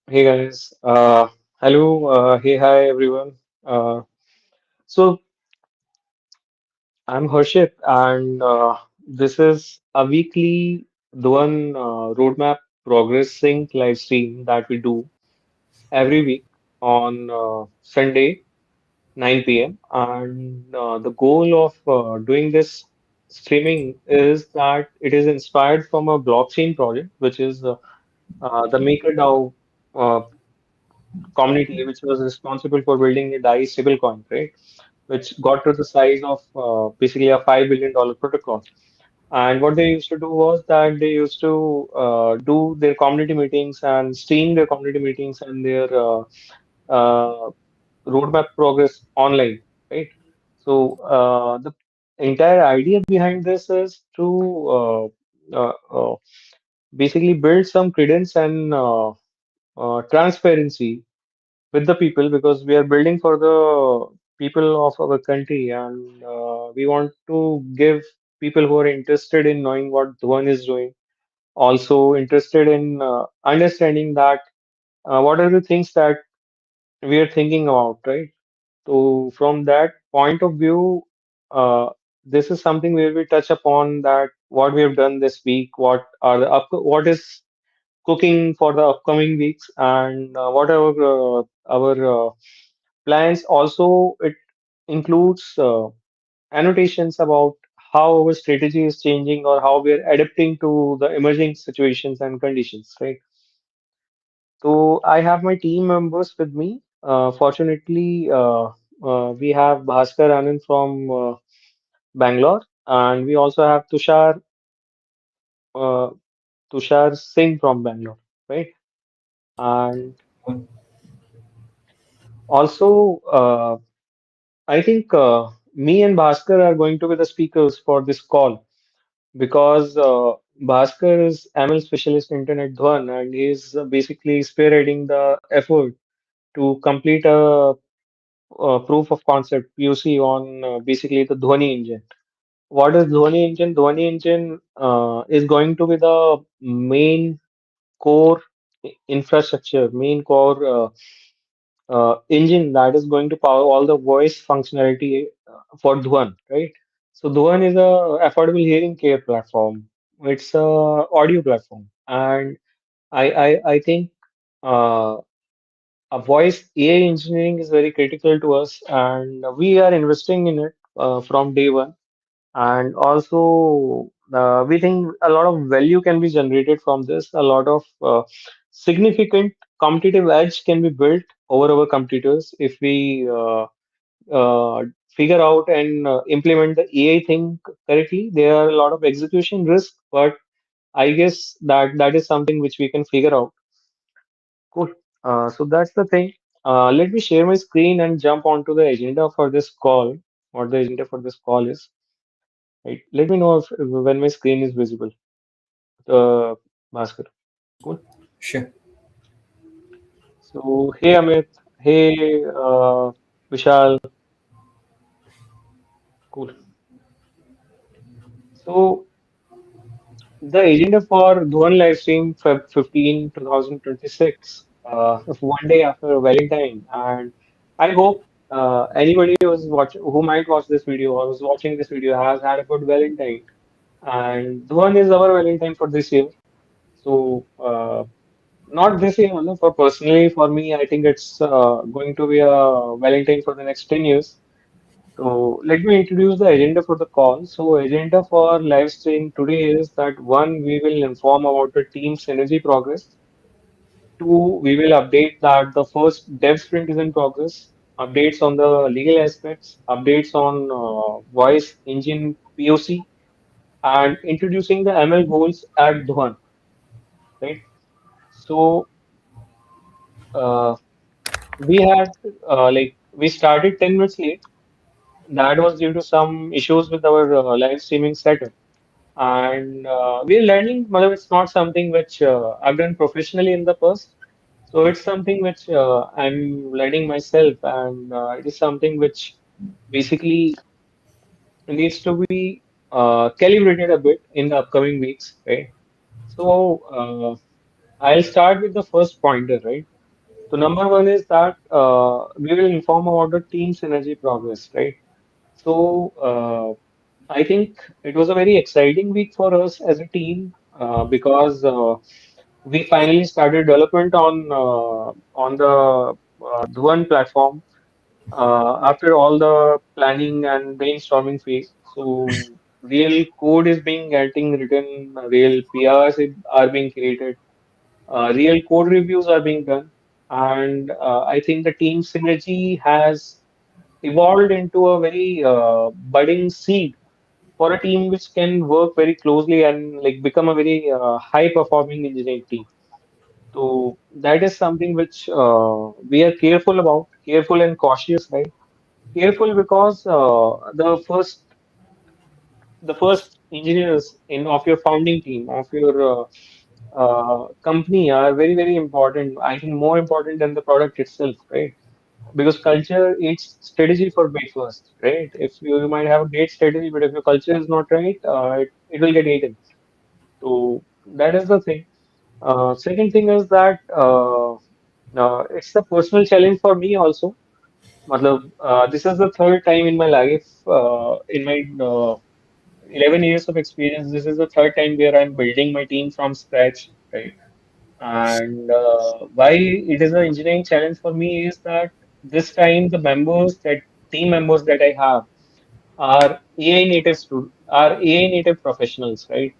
Hey guys, hello, hey, hi everyone. So I'm Harshit, and this is a weekly Dhuan roadmap progress sync live stream that we do every week on Sunday, 9 p.m. And the goal of doing this streaming is that it is inspired from a blockchain project, which is the MakerDAO community, which was responsible for building the DAI stablecoin, right? Which got to the size of basically a $5 billion protocol. And what they used to do was that they used to do their community meetings and stream their community meetings and their uh, roadmap progress online, right? So the entire idea behind this is to basically build some credence and transparency with the people because we are building for the people of our country and we want to give people who are interested in knowing what Dhuan is doing, also interested in understanding that what are the things that we are thinking about, right? So from that point of view, this is something where we touch upon that what we have done this week, what is cooking for the upcoming weeks, and what are our plans. Also, it includes annotations about how our strategy is changing or how we are adapting to the emerging situations and conditions, right? So I have my team members with me. Fortunately, we have Bhaskar Anand from Bangalore, and we also have uh, Tushar Singh from Bangalore, right? And also, I think me and Bhaskar are going to be the speakers for this call because Bhaskar is ML specialist internet Dhwan and he's basically spearheading the effort to complete a proof of concept POC on basically the Dhwani engine. What is Dhwani engine? Dhwani engine is going to be the main core infrastructure, main core engine that is going to power all the voice functionality for Dhwan, right? So Dhwan is a affordable hearing care platform. It's a audio platform, and I think uh, a voice AI engineering is very critical to us, and we are investing in it from day one. And also, we think a lot of value can be generated from this. A lot of significant competitive edge can be built over our competitors if we figure out and implement the AI thing correctly. There are a lot of execution risk, but I guess that is something which we can figure out. Cool. So that's the thing. Let me share my screen and jump onto the agenda for this call. What the agenda for this call is. Right. Let me know if when my screen is visible. Bhaskar. Cool. Sure. So hey Amit. Hey Vishal. Cool. So the agenda for Dhuan live stream Feb 15, 2026, one day after Valentine, and I hope anybody who might watch this video or who's watching this video has had a good Valentine. And Dhuan is our Valentine for this year. So not this year, no, for personally for me, I think it's going to be a Valentine for the next 10 years. So let me introduce the agenda for the call. So agenda for live stream today is that one, we will inform about the team's energy progress. Two, we will update that the first dev sprint is in progress. Updates on the legal aspects, updates on voice engine POC, and introducing the ML goals at Dhuan, right? So uh, we had we started 10 minutes late. That was due to some issues with our live streaming setup. And we're learning, well, it's not something which I've done professionally in the past. So it's something which I'm learning myself, and it is something which basically needs to be calibrated a bit in the upcoming weeks, right? So I'll start with the first pointer, right? So number one is that we will inform about the team synergy progress, right? So I think it was a very exciting week for us as a team because we finally started development on the Dhuan platform after all the planning and brainstorming phase. So real code is being getting written, real PRs are being created, real code reviews are being done, and I think the team synergy has evolved into a very budding seed for a team which can work very closely and like become a very high performing engineering team. So that is something which we are careful about, careful and cautious, right? Careful because the first engineers in of your founding team of your company are very very important. I think more important than the product itself, right? Because culture eats strategy for breakfast, right? If you might have a great strategy, but if your culture is not right, it will get eaten. So that is the thing. Second thing is that it's a personal challenge for me also. Matlab, this is the third time in my life, in my 11 years of experience, this is the third time where I'm building my team from scratch, right? And why it is an engineering challenge for me is that this time that team members that I have are AI native professionals, right?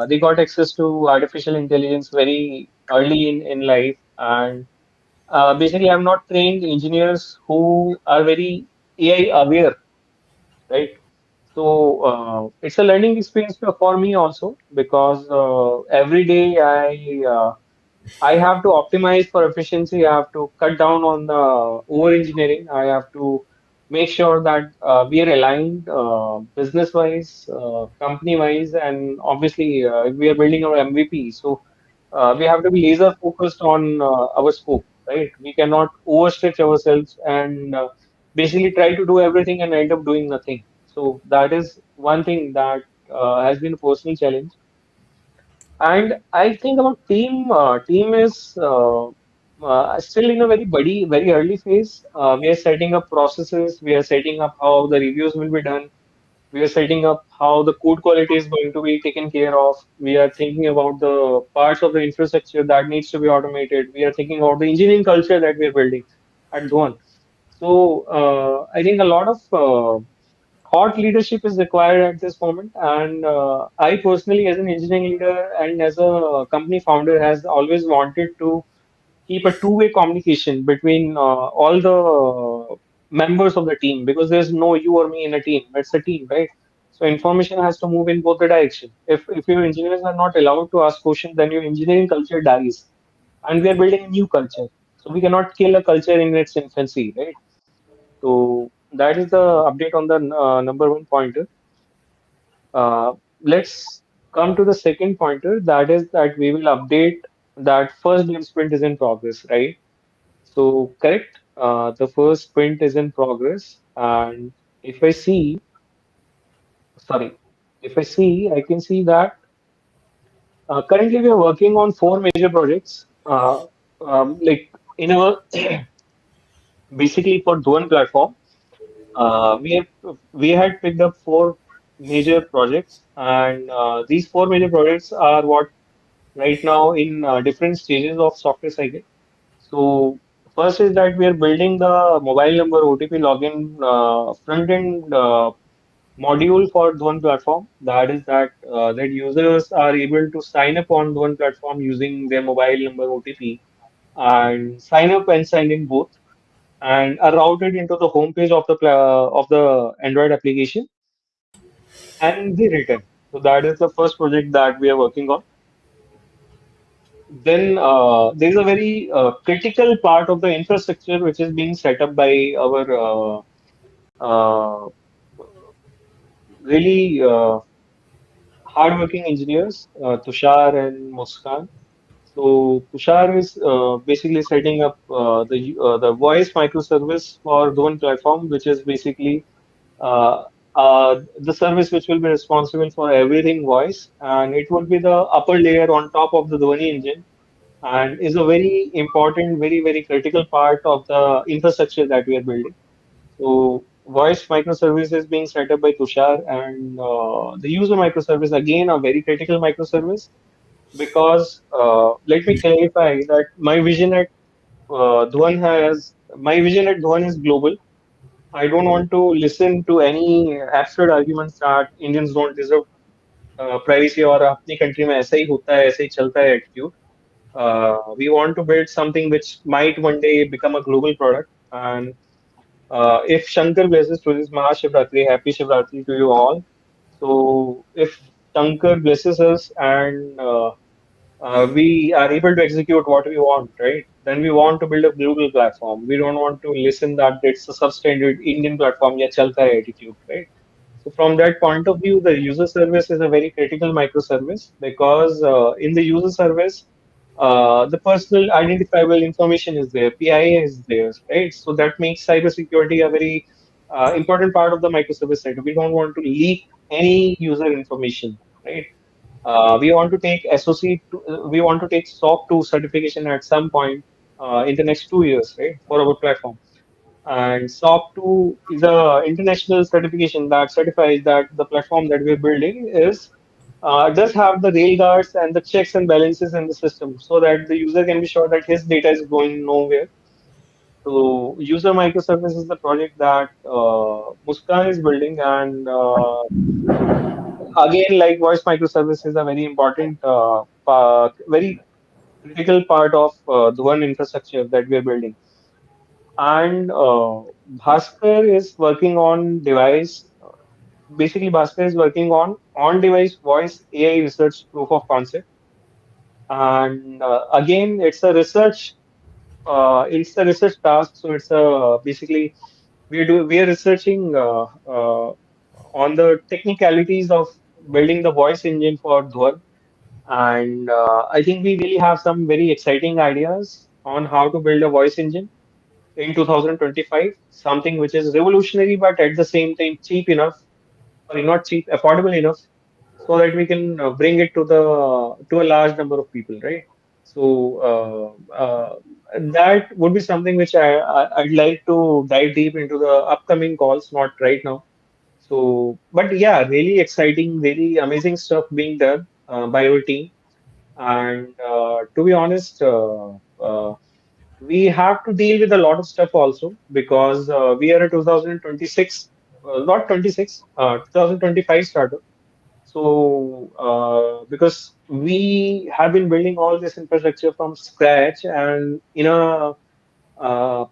They got access to artificial intelligence very early in life, and basically, I'm not trained engineers who are very AI aware, right? So it's a learning experience for me also because every day I have to optimize for efficiency. I have to cut down on the over engineering. I have to make sure that we are aligned business wise, company wise, and obviously if we are building our MVP. So we have to be laser focused on our scope, right? We cannot overstretch ourselves and basically try to do everything and end up doing nothing. So that is one thing that has been a personal challenge. And I think about team is still in a very early phase. We are setting up processes. We are setting up how the reviews will be done. We are setting up how the code quality is going to be taken care of. We are thinking about the parts of the infrastructure that needs to be automated. We are thinking about the engineering culture that we are building at Dhuan. So I think a lot of thought leadership is required at this moment. And I personally, as an engineering leader and as a company founder, has always wanted to keep a two-way communication between all the members of the team because there's no you or me in a team. It's a team, right? So information has to move in both the direction. If your engineers are not allowed to ask questions, then your engineering culture dies. And we are building a new culture. So we cannot kill a culture in its infancy, right? So that is the update on the number one pointer. Let's come to the second pointer. That is that we will update that first dev sprint is in progress, right? So correct. The first sprint is in progress, and if I see, sorry, if I see, I can see that currently we are working on four major projects. Like in our basically for Dhuan platform. We had picked up four major projects, and these four major projects are what right now in different stages of software cycle. So first is that we are building the mobile number OTP login front end module for Dhwan platform. That is that users are able to sign up on Dhwan platform using their mobile number OTP and sign up and sign in both and are routed into the homepage of the Android application and the return. So that is the first project that we are working on. Then there is a very critical part of the infrastructure which is being set up by our uh, really hardworking engineers, Tushar and Muskan. So Tushar is basically setting up the voice microservice for Dhwan platform, which is basically the service which will be responsible for everything voice, and it will be the upper layer on top of the Dhwani engine. and is a very important, very, very critical part of the infrastructure that we are building. So voice microservice is being set up by Tushar, and the user microservice again a very critical microservice because let me clarify that my vision at Dhwan is global. I don't want to listen to any absurd arguments that Indians don't deserve privacy or अपनी country में ऐसा ही होता है ऐसे ही चलता है attitude. We want to build something which might one day become a global product. And if Shankar blesses to this Mahashivratri, happy Shivratri to you all. So if Shankar blesses us and we are able to execute what we want, right? Then we want to build a global platform. We don't want to listen that it's a substandard Indian platform, yeah, chalta hai attitude, right? So from that point of view, the user service is a very critical microservice because in the user service, the personal identifiable information is there, PIA is there, right? So that makes cybersecurity a very important part of the microservice sector. We don't want to leak any user information, right? We want to take we want to take SOC 2 certification at some point in the next 2 years, right, for our platform. And SOC 2 is a international certification that certifies that the platform that we're building is does have the rail guards and the checks and balances in the system so that the user can be sure that his data is going nowhere. So user microservice is the project that Muskan is building, and again, like voice microservice is a very important, very critical part of the one infrastructure that we are building. And Bhaskar is working on device. Basically, Bhaskar is working on on-device voice AI research proof of concept. And again, it's a research task. So it's basically we are researching on the technicalities of building the voice engine for Dhwar. And I think we really have some very exciting ideas on how to build a voice engine in 2025, something which is revolutionary, but at the same time cheap enough, sorry, not cheap, affordable enough, so that we can bring it to a large number of people, right? So that would be something which I'd like to dive deep into the upcoming calls, not right now. So, but yeah, really exciting, really amazing stuff being done by our team. And to be honest, we have to deal with a lot of stuff also because we are a 2026, not 26, 2025 startup. So, because we have been building all this infrastructure from scratch and in a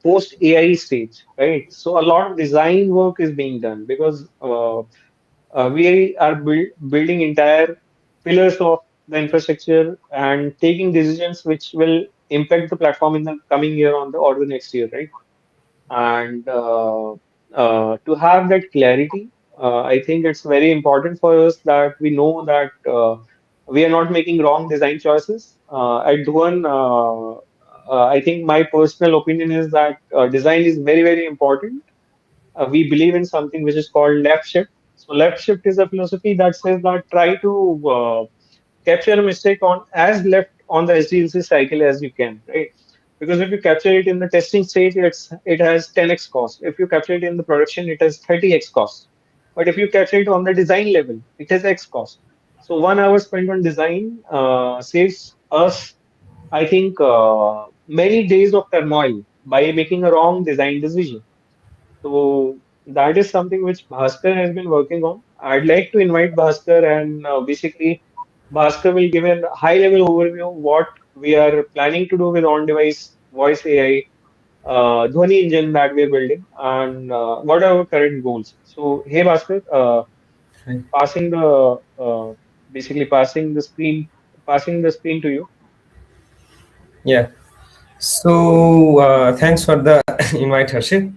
post AI stage, right? So, a lot of design work is being done because we are building entire pillars of the infrastructure and taking decisions which will impact the platform in the coming year on the or the next year, right? And to have that clarity, I think it's very important for us that we know that we are not making wrong design choices. At Dhuan, I think my personal opinion is that design is very, very important. We believe in something which is called left shift. So left shift is a philosophy that says that try to capture a mistake on as left on the SDLC cycle as you can, right? Because if you capture it in the testing stage, it has 10x cost. If you capture it in the production, it has 30x cost. But if you capture it on the design level, it has X cost. So 1 hour spent on design saves us, I think, many days of turmoil by making a wrong design decision. So that is something which Bhaskar has been working on. I'd like to invite Bhaskar, and basically Bhaskar will give a high level overview of what we are planning to do with on-device voice AI, Dhwani engine that we're building, and what are our current goals. So hey Bhaskar, Right. passing the basically passing the screen to you. Yeah. So thanks for the invite, Harshit.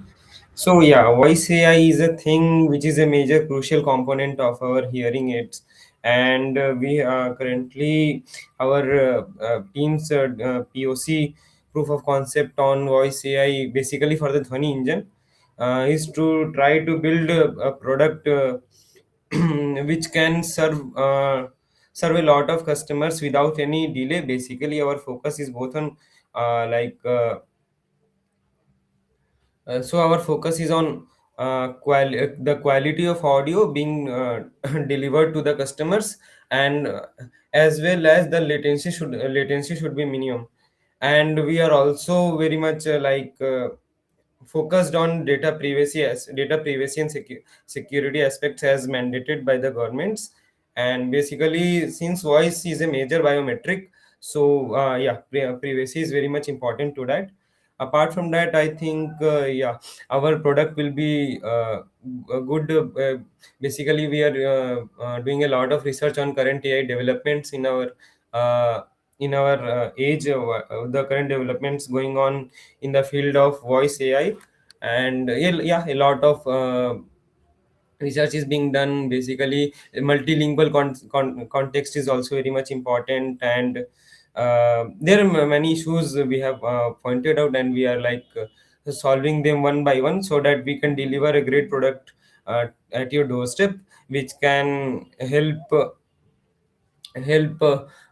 So yeah, voice AI is a thing which is a major crucial component of our hearing aids, and we currently our team's POC proof of concept on voice AI basically for the Dhwani engine is to try to build a product which can serve a lot of customers without any delay. Basically, our focus is both on uh, like uh, so our focus is on the quality of audio being delivered to the customers, and as well as the latency should be minimum. And we are also very much focused on data privacy and security aspects as mandated by the governments. And basically, since voice is a major biometric, so privacy is very much important to that. Apart from that, I think our product will be a good basically we are doing a lot of research on current AI developments uh, in our age, the current developments going on in the field of voice AI. And a lot of research is being done. Basically, multilingual context is also very much important. And there are many issues we have pointed out, and we are solving them one by one so that we can deliver a great product at your doorstep, which can help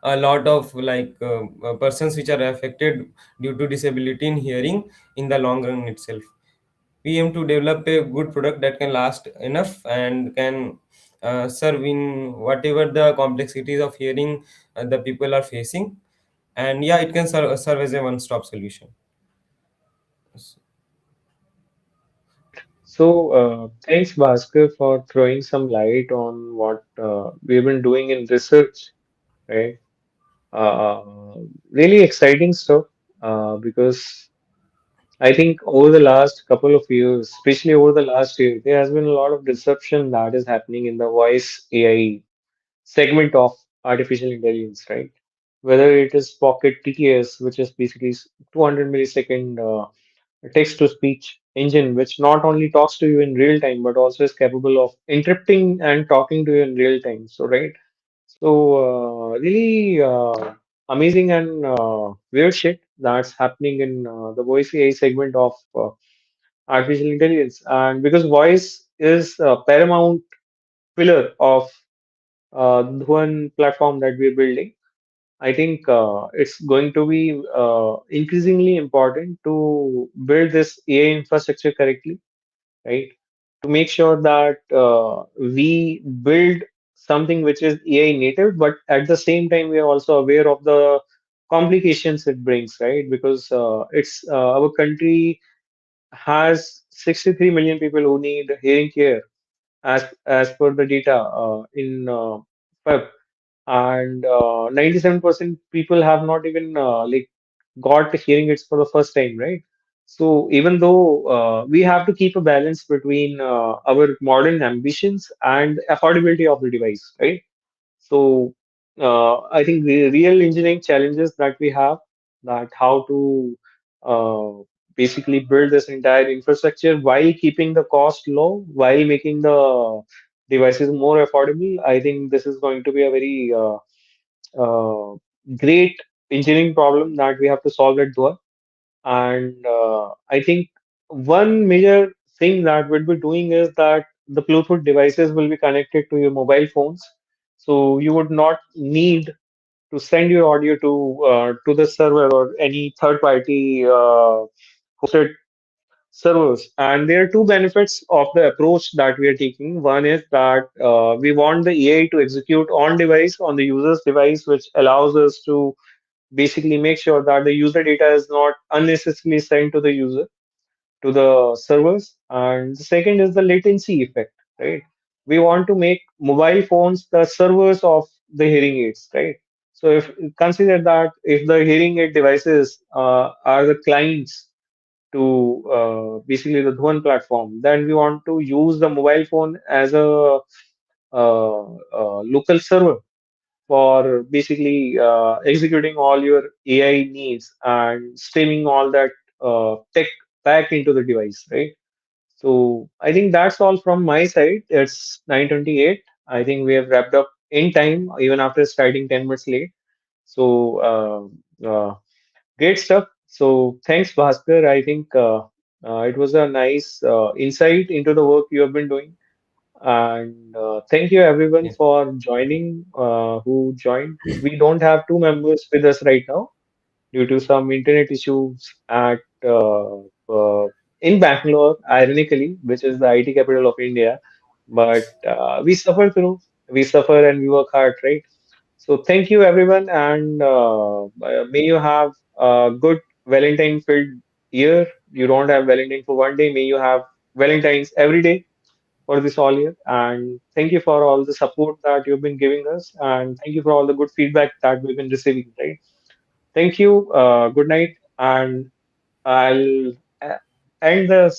a lot of persons which are affected due to disability in hearing in the long run itself. We aim to develop a good product that can last enough and can serve in whatever the complexities of hearing the people are facing. And yeah, it can serve as a one-stop solution. So, thanks, Bhaskar, for throwing some light on what we've been doing in research, right? Uh, Really exciting stuff because I think over the last couple of years, especially over the last year, there has been a lot of disruption that is happening in the voice AI segment of artificial intelligence, right? Whether it is Pocket TTS, which is basically 200 millisecond text to speech engine, which not only talks to you in real time, but also is capable of interrupting and talking to you in real time. So, right. So, really amazing and weird shit that's happening in the voice AI segment of artificial intelligence. And because voice is a paramount pillar of the one platform that we're building, I think it's going to be increasingly important to build this AI infrastructure correctly, right? To make sure that we build something which is AI native, but at the same time, we are also aware of the complications it brings, right? Because it's our country has 63 million people who need hearing care as per the data in Feb, and 97% people have not even got hearing aids for the first time, right? So even though we have to keep a balance between our modern ambitions and affordability of the device, right? So I think the real engineering challenges that we have, that how to basically build this entire infrastructure while keeping the cost low, while making the devices more affordable. I think this is going to be a very uh, great engineering problem that we have to solve at Dua. And I think one major thing that we'll be doing is that the Bluetooth devices will be connected to your mobile phones. So you would not need to send your audio to the server or any third party hosted servers. And there are two benefits of the approach that we are taking. One is that we want the AI to execute on device, on the user's device, which allows us to basically make sure that the user data is not unnecessarily sent to the user, to the servers. And the second is the latency effect, right? We want to make mobile phones the servers of the hearing aids, right? So if consider that if the hearing aid devices are the clients to basically the Dhuan platform, then we want to use the mobile phone as a local server for basically executing all your AI needs and streaming all that tech back into the device, right? So I think that's all from my side. It's 9:28. I think we have wrapped up in time, even after starting 10 minutes late. So great stuff. So thanks, Bhaskar. I think it was a nice insight into the work you have been doing. And thank you everyone Yeah. for joining, who joined. We don't have two members with us right now due to some internet issues at in Bangalore, ironically, which is the IT capital of India. But we suffer through, we suffer and we work hard, right? So thank you everyone, and may you have a good Valentine-filled year. You don't have Valentine for one day, may you have Valentines every day for this all year. And thank you for all the support that you've been giving us, and thank you for all the good feedback that we've been receiving, right? Thank you. Good night, and I'll end the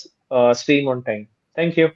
stream on time. Thank you.